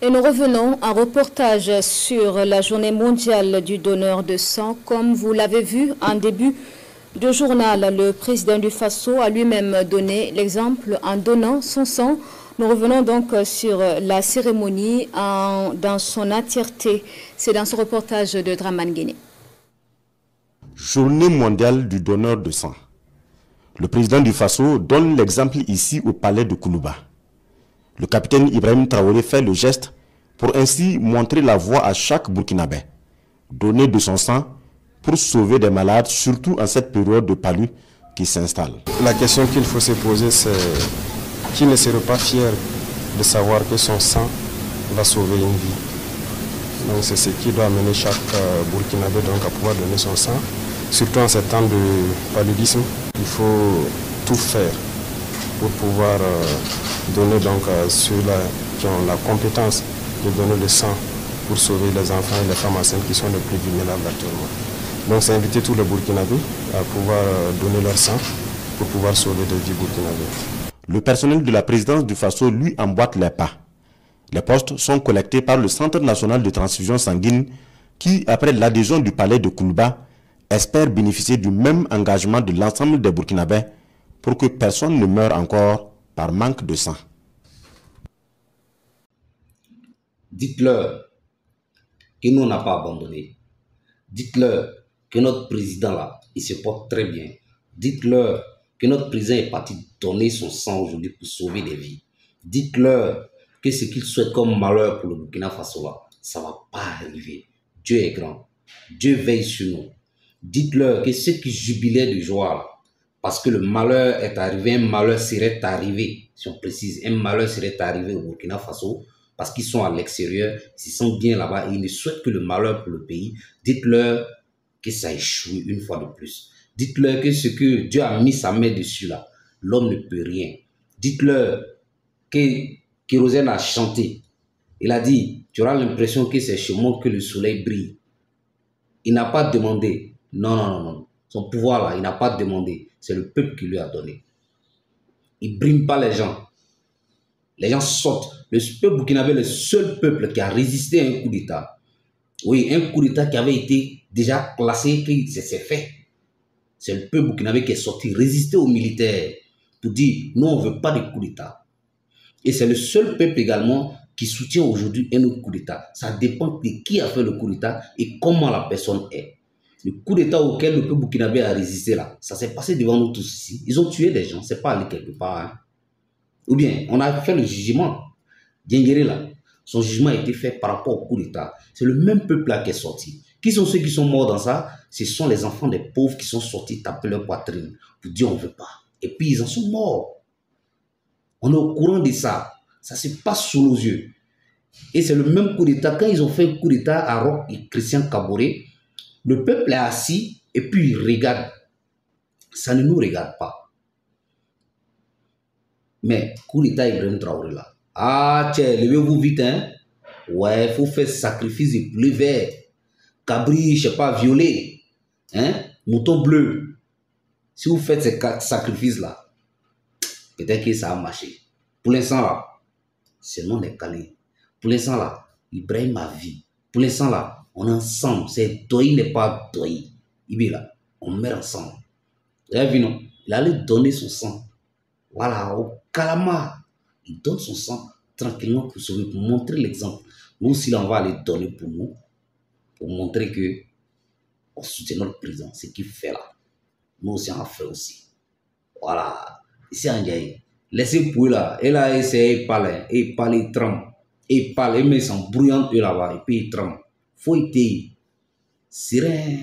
Et nous revenons à un reportage sur la journée mondiale du donneur de sang. Comme vous l'avez vu en début de journal, le président du Faso a lui-même donné l'exemple en donnant son sang. Nous revenons donc sur la cérémonie dans son entièreté. C'est dans ce reportage de Draman Guinée. Journée mondiale du donneur de sang. Le président du Faso donne l'exemple ici au palais de Koulouba. Le capitaine Ibrahim Traoré fait le geste pour ainsi montrer la voie à chaque Burkinabé. Donner de son sang pour sauver des malades, surtout en cette période de palu qui s'installe. La question qu'il faut se poser, c'est qui ne serait pas fier de savoir que son sang va sauver une vie. Donc c'est ce qui doit amener chaque Burkinabé donc, à pouvoir donner son sang. Surtout en ces temps de paludisme, il faut tout faire pour pouvoir donner donc à ceux-là qui ont la compétence de donner le sang pour sauver les enfants et les femmes enceintes qui sont les plus vulnérables actuellement. Donc c'est inviter tous les Burkinabés à pouvoir donner leur sang pour pouvoir sauver des vies burkinabés. Le personnel de la présidence du Faso lui emboîte les pas. Les postes sont collectés par le Centre national de transfusion sanguine qui, après l'adhésion du palais de Koulouba, espère bénéficier du même engagement de l'ensemble des Burkinabés pour que personne ne meure encore par manque de sang. Dites-leur que nous n'avons pas abandonné. Dites-leur que notre président là, il se porte très bien. Dites-leur que notre président est parti donner son sang aujourd'hui pour sauver des vies. Dites-leur que ce qu'ils souhaitent comme malheur pour le Burkina Faso là, ça ne va pas arriver. Dieu est grand. Dieu veille sur nous. Dites-leur que ceux qui jubilaient de joie là, parce que le malheur est arrivé, un malheur serait arrivé, si on précise, un malheur serait arrivé au Burkina Faso, parce qu'ils sont à l'extérieur, ils se sentent bien là-bas et ils ne souhaitent que le malheur pour le pays. Dites-leur que ça échoue une fois de plus. Dites-leur que ce que Dieu a mis sa main dessus là, l'homme ne peut rien. Dites-leur que Kérosène a chanté. Il a dit, tu auras l'impression que c'est chez moi que le soleil brille. Il n'a pas demandé. Non. Son pouvoir là, il n'a pas demandé. C'est le peuple qui lui a donné. Il ne brime pas les gens. Les gens sortent. Le peuple burkinabé est le seul peuple qui a résisté à un coup d'État. Oui, un coup d'État qui avait été déjà classé, que c'est fait. C'est le peuple burkinabé qui est sorti, résister aux militaires pour dire, non, on ne veut pas de coup d'État. Et c'est le seul peuple également qui soutient aujourd'hui un autre coup d'État. Ça dépend de qui a fait le coup d'État et comment la personne est. Le coup d'État auquel le peuple burkinabé a résisté là, ça s'est passé devant nous tous ici. Ils ont tué des gens, c'est pas allé quelque part. Hein. Ou bien, on a fait le jugement. Diengéré là, son jugement a été fait par rapport au coup d'État. C'est le même peuple là qui est sorti. Qui sont ceux qui sont morts dans ça? Ce sont les enfants des pauvres qui sont sortis taper leur poitrine pour dire on ne veut pas. Et puis ils en sont morts. On est au courant de ça. Ça se passe sous nos yeux. Et c'est le même coup d'État. Quand ils ont fait un coup d'État à Roch et Christian Kaboré, le peuple est assis et puis il regarde. Ça ne nous regarde pas. Mais coup d'État Ibrahim Traoré là. Ah, tiens, levez-vous vite, hein. Ouais, il faut faire sacrifice de poulet vert. Cabri, je sais pas, violet. Hein? Mouton bleu. Si vous faites ces sacrifices là, peut-être que ça a marché. Pour l'instant là, c'est non est calé. Pour l'instant là, Ibrahim a vie. Pour l'instant là, on est ensemble. C'est Doyi n'est pas Doyi. Il est là, on meurt ensemble. Vous avez vu non? Il allait donner son sang. Voilà, au Kalama. Il donne son sang tranquillement pour sauver, pour montrer l'exemple. Nous aussi là, on va aller donner pour nous, pour montrer que on soutient notre président, ce qu'il fait là. Nous aussi on a fait aussi. Voilà. Ici en Ndiaye, laissez pour là. Et là, il parle, il tremble. Il parle, il met son bruyant là-bas, et puis il tremble. Faut être serein.